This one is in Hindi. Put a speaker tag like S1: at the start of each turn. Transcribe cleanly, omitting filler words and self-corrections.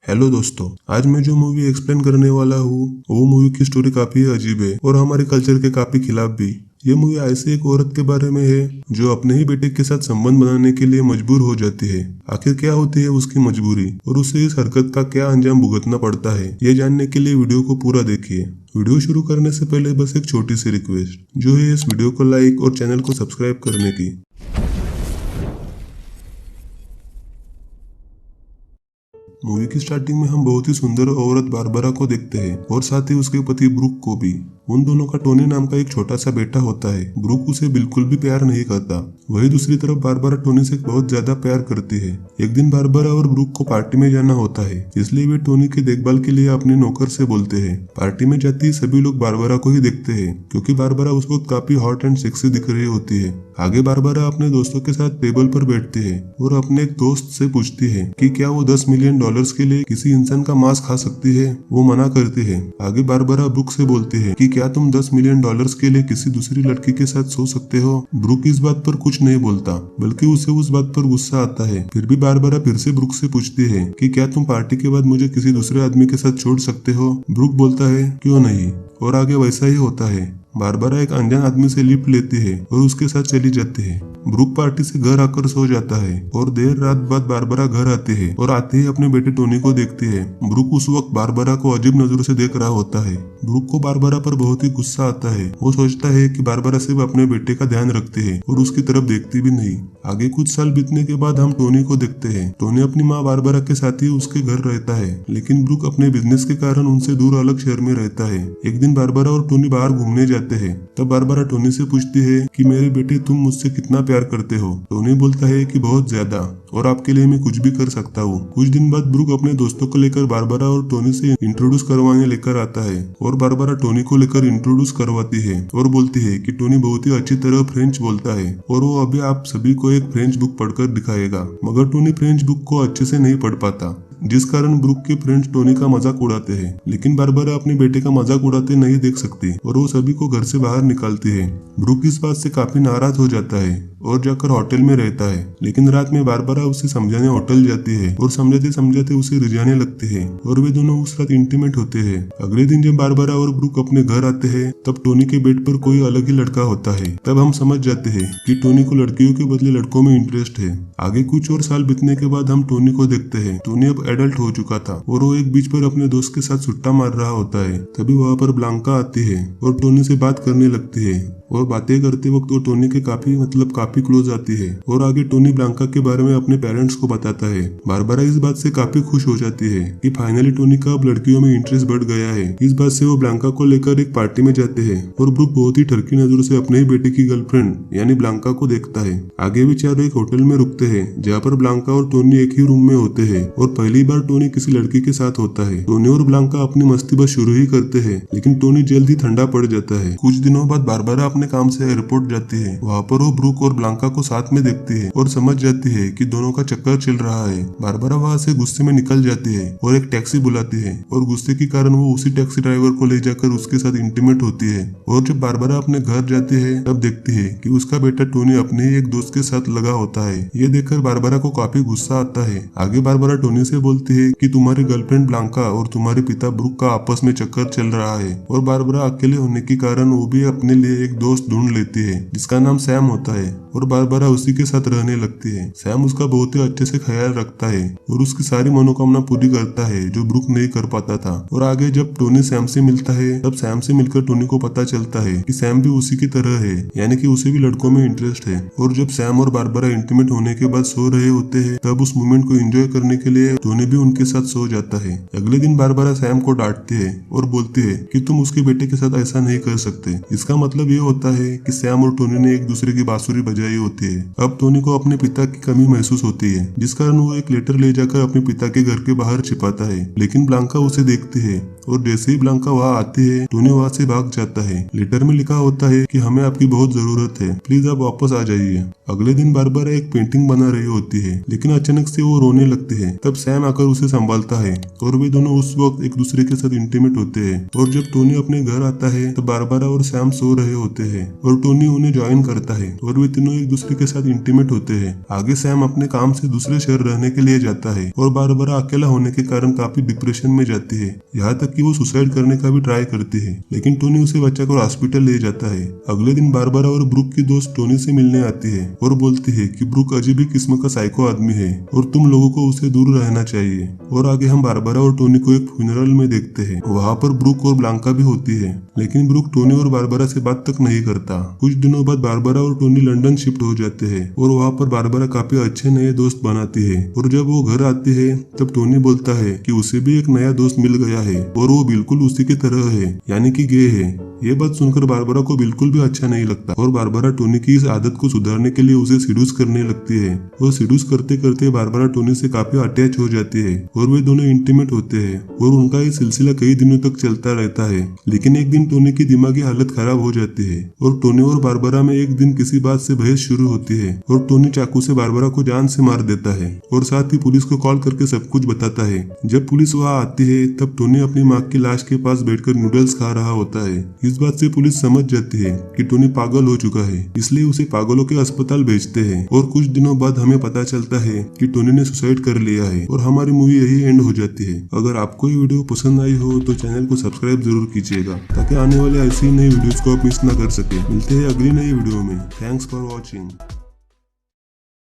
S1: हेलो दोस्तों, आज मैं जो मूवी एक्सप्लेन करने वाला हूँ वो मूवी की स्टोरी काफी अजीब है और हमारे कल्चर के काफी खिलाफ भी। ये मूवी ऐसे एक औरत के बारे में है जो अपने ही बेटे के साथ संबंध बनाने के लिए मजबूर हो जाती है। आखिर क्या होती है उसकी मजबूरी और उसे इस हरकत का क्या अंजाम भुगतना पड़ता है, ये जानने के लिए वीडियो को पूरा देखिए। वीडियो शुरू करने से पहले बस एक छोटी सी रिक्वेस्ट, जो है इस वीडियो को लाइक और चैनल को सब्सक्राइब करने की। मूवी की स्टार्टिंग में हम बहुत ही सुंदर औरत बारबरा को देखते हैं और साथ ही उसके पति ब्रूक को भी। उन दोनों का टोनी नाम का एक छोटा सा बेटा होता है। ब्रूक उसे बिल्कुल भी प्यार नहीं करता। वही दूसरी तरफ बारबरा टोनी से बहुत ज्यादा प्यार करती है। एक दिन बारबरा और ब्रूक को पार्टी में जाना होता है, इसलिए वे टोनी के देखभाल के लिए अपने नौकर से बोलते हैं। पार्टी में जाती ही सभी लोग बारबरा को ही देखते हैं, क्योंकि बारबरा उस वक्त काफी हॉट एंड सेक्सी दिख रही होती है। आगे बारबरा अपने दोस्तों के साथ टेबल पर बैठती है और अपने एक दोस्त से पूछती है कि क्या वो $10 मिलियन के लिए किसी इंसान का मांस खा सकती है। वो मना करती है। आगे बारबरा ब्रूक से बोलती है कि क्या तुम $10 मिलियन के लिए किसी दूसरी लड़की के साथ सो सकते हो। ब्रूक इस बात पर कुछ नहीं बोलता, बल्कि उसे उस बात पर गुस्सा आता है। फिर भी बारबरा फिर से ब्रूक से पूछती है कि क्या तुम पार्टी के बाद मुझे किसी दूसरे आदमी के साथ छोड़ सकते हो। ब्रूक बोलता है क्यों नहीं, और आगे वैसा ही होता है। बारबरा एक अनजान आदमी से लिफ्ट लेती है और उसके साथ चली जाती है। ब्रूक पार्टी से घर आकर सो जाता है और देर रात बाद बारबरा घर आती है और आते ही अपने बेटे टोनी को देखती है। ब्रूक उस वक्त बारबरा को अजीब नजरों से देख रहा होता है। ब्रूक को बारबरा पर बहुत ही गुस्सा आता है। वो सोचता है कि बारबरा सिर्फ अपने बेटे का ध्यान रखती है और उसकी तरफ देखती भी नहीं। आगे कुछ साल बीतने के बाद हम टोनी को देखते हैं। टोनी अपनी माँ बारबरा के साथ ही उसके घर रहता है, लेकिन ब्रूक अपने बिजनेस के कारण उनसे दूर अलग शहर में रहता है। एक दिन बारबरा और टोनी बाहर घूमने जाते हैं। तब बारबरा टोनी से पूछती है कि मेरे बेटे तुम मुझसे कितना प्यार करते हो। टोनी बोलता है कि बहुत ज्यादा, और आपके लिए मैं कुछ भी कर सकता हूँ। कुछ दिन बाद ब्रूक अपने दोस्तों को लेकर बारबरा और टोनी से इंट्रोड्यूस करवाने लेकर आता है और बारबरा टोनी को लेकर इंट्रोड्यूस करवाती है और बोलती है कि टोनी बहुत ही अच्छी तरह फ्रेंच बोलता है और वो अभी आप सभी को एक फ्रेंच बुक पढ़कर दिखाएगा। मगर टोनी फ्रेंच बुक को अच्छे से नहीं पढ़ पाता, जिस कारण ब्रूक के फ्रेंड्स टोनी का मजाक उड़ाते हैं। लेकिन बारबरा अपने बेटे का मजाक उड़ाते नहीं देख सकती और वो सभी को घर से बाहर निकालती है। ब्रूक इस बात से काफी नाराज हो जाता है और जाकर होटल में रहता है। लेकिन रात में बारबरा उसे समझाने होटल जाती है और समझाते समझाते उसे रिझाने लगती है और वे दोनों उस रात इंटीमेट होते हैं। अगले दिन जब बारबरा और ब्रूक अपने घर आते हैं, तब टोनी के बेड पर कोई अलग ही लड़का होता है। तब हम समझ जाते हैं कि टोनी को लड़कियों के बदले लड़कों में इंटरेस्ट है। आगे कुछ और साल बीतने के बाद हम टोनी को देखते हैं। टोनी अब एडल्ट हो चुका था और वो एक बीच पर अपने दोस्त के साथ सुट्टा मार रहा होता है। तभी वहाँ पर ब्लांका आती है और टोनी से बात करने लगती है और बातें करते वक्त वो टोनी के काफी क्लोज आती है और आगे टोनी ब्लांका के बारे में अपने पेरेंट्स को बताता है। बारबरा इस बात से काफी खुश हो जाती है कि फाइनली टोनी का अब लड़कियों में इंटरेस्ट बढ़ गया है। इस बात से वो ब्लांका को लेकर एक पार्टी में जाते हैं और ब्रूक बहुत ही ठरकी नजरों से अपने ही बेटे की गर्लफ्रेंड यानी ब्लांका को देखता है। आगे भी चारों एक होटल में रुकते हैं, जहाँ पर ब्लांका और टोनी एक ही रूम में होते हैं और पहली बार टोनी किसी लड़की के साथ होता है। टोनी और ब्लांका अपनी मस्ती बस शुरू ही करते हैं, लेकिन टोनी जल्द ही ठंडा पड़ जाता है। कुछ दिनों बाद बारबरा अपने काम से एयरपोर्ट जाती है। वहाँ पर वो ब्रूक और ब्लांका को साथ में देखती है और समझ जाती है कि दोनों का चक्कर चल रहा है। बारबरा वहाँ से गुस्से में निकल जाती है और एक टैक्सी बुलाती है और गुस्से के कारण वो उसी टैक्सी ड्राइवर को ले जाकर उसके साथ इंटीमेट होती है। और जब बारबरा अपने घर जाती है, तब देखती है कि उसका बेटा टोनी अपने ही एक दोस्त के साथ लगा होता है। ये देखकर बारबरा को काफी गुस्सा आता है। आगे बारबरा टोनी से बोलती है कि तुम्हारी गर्लफ्रेंड ब्लांका और तुम्हारे पिता ब्रूक का आपस में चक्कर चल रहा है और बारबरा अकेले होने के कारण वो भी अपने लिए एक दोस्त ढूंढ लेती है जिसका नाम सैम होता है और बारबरा उसी के साथ रहने लगती है। सैम उसका बहुत ही अच्छे से ख्याल रखता है और उसकी सारी मनोकामना पूरी करता है जो ब्रूक नहीं कर पाता था। और आगे जब टोनी सैम से मिलता है, तब सैम से मिलकर टोनी को पता चलता है कि सैम भी उसी की तरह है, यानी कि उसे भी लड़कों में इंटरेस्ट है। और जब सैम और बारबरा इंटीमेट होने के बाद सो रहे होते हैं, तब उस मोमेंट को एंजॉय करने के लिए टोनी भी उनके साथ सो जाता है। अगले दिन बारबरा सैम को डांटती है और बोलती है कि तुम उसके बेटे के साथ ऐसा नहीं कर सकते। इसका मतलब ये होता है कि सैम और टोनी ने एक दूसरे की बांसुरी बजाई होती है। अब टोनी को अपने पिता की कमी महसूस होती है, जिस कारण वो एक लेटर ले जाकर अपने पिता के घर के बाहर छिपाता है। लेकिन ब्लांका उसे देखती है और जैसे ही ब्लांका वहाँ आती है टोनी वहाँ से भाग जाता है। लेटर में लिखा होता है कि हमें आपकी बहुत जरूरत है, प्लीज आप वापस आ जाइए। अगले दिन बारबरा एक पेंटिंग बना रही होती है, लेकिन अचानक से वो रोने लगती है। तब सैम आकर उसे संभालता है और वे दोनों उस वक्त एक दूसरे के साथ इंटीमेट होते हैं। और जब टोनी अपने घर आता है तब बारबरा और सैम सो रहे होते हैं और टोनी उन्हें ज्वाइन करता है और वे तीनों एक दूसरे के साथ इंटीमेट होते हैं। आगे सैम अपने काम से दूसरे शहर रहने के लिए जाता है और बारबरा अकेला होने के कारण काफी डिप्रेशन में जाती है, यहाँ तक कि वो सुसाइड करने का भी ट्राई करती है, लेकिन टोनी उसे बचाकर हॉस्पिटल ले जाता है। अगले दिन बारबरा और ब्रूक की दोस्त टोनी से मिलने आती है और बोलती है कि ब्रूक अजीब ही किस्म का साइको आदमी है और तुम लोगों को उससे दूर रहना चाहिए। और आगे हम बारबरा और टोनी को एक फ्यूनरल में देखते हैं। वहाँ पर ब्रूक और ब्लांका भी होती है, लेकिन ब्रूक टोनी और बारबरा से बात तक नहीं करता। कुछ दिनों बाद बारबरा और टोनी लंदन शिफ्ट हो जाते हैं और वहाँ पर बारबरा काफी अच्छे नए दोस्त बनाती है। और जब वो घर आती है तब टोनी बोलता है कि उसे भी एक नया दोस्त मिल गया है और वो बिल्कुल उसी की तरह है, यानी कि गे है। ये बात सुनकर बारबरा को बिल्कुल भी अच्छा नहीं लगता और बारबरा टोनी की इस आदत को सुधारने के लिए उसे सिडूस करने लगती है। और सिडूस करते करते बारबरा टोनी से काफी अटैच हो जाती है और वे दोनों इंटीमेट होते हैं और उनका ये सिलसिला कई दिनों तक चलता रहता है। लेकिन एक दिन टोनी की दिमागी हालत खराब हो जाती है और टोनी और बारबरा में एक दिन किसी बात से बहस शुरू होती है और टोनी चाकू से बारबरा को जान से मार देता है और साथ ही पुलिस को कॉल करके सब कुछ बताता है। जब पुलिस वहाँ आती है तब टोनी अपनी माँ की लाश के पास बैठकर नूडल्स खा रहा होता है। इस बात से पुलिस समझ जाती है कि टोनी पागल हो चुका है, इसलिए उसे पागलों के अस्पताल भेजते हैं। और कुछ दिनों बाद हमें पता चलता है कि टोनी ने सुसाइड कर लिया है और हमारी मूवी यही एंड हो जाती है। अगर आपको ये वीडियो पसंद आई हो तो चैनल को सब्सक्राइब जरूर कीजिएगा ताकि आने वाले ऐसी नई वीडियोस को आप मिस ना कर सके। मिलते हैं अगली नई वीडियो में। Thanks for watching.